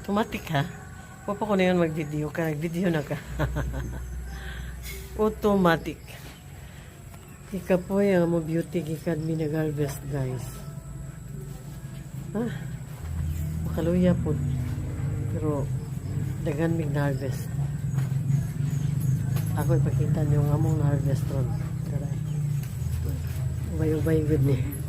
Automatic ha? Wapa ko na yun mag-video ka. Nag-video na ka. Automatic. Ika po yung mo beauty gikan mi nag-harvest guys. Ah, makaluya po. Pero dagan mig na-harvest. Ako ipakita niyo ang among na-harvest ron. Tara. Ubay-ubay good ni.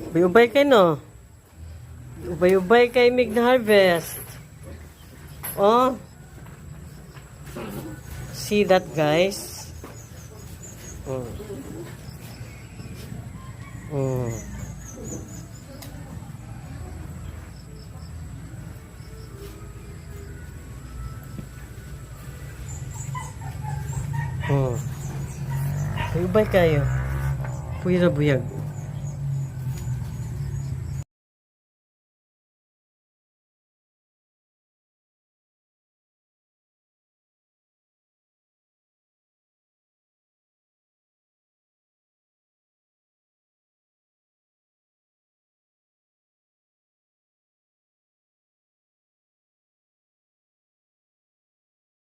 Ubay-ubay kay no. Ubay-ubay kay mig na harvest. Oh. See that guys? Oh. Oh. Oh. Ubay kayo. Puyo na buyag.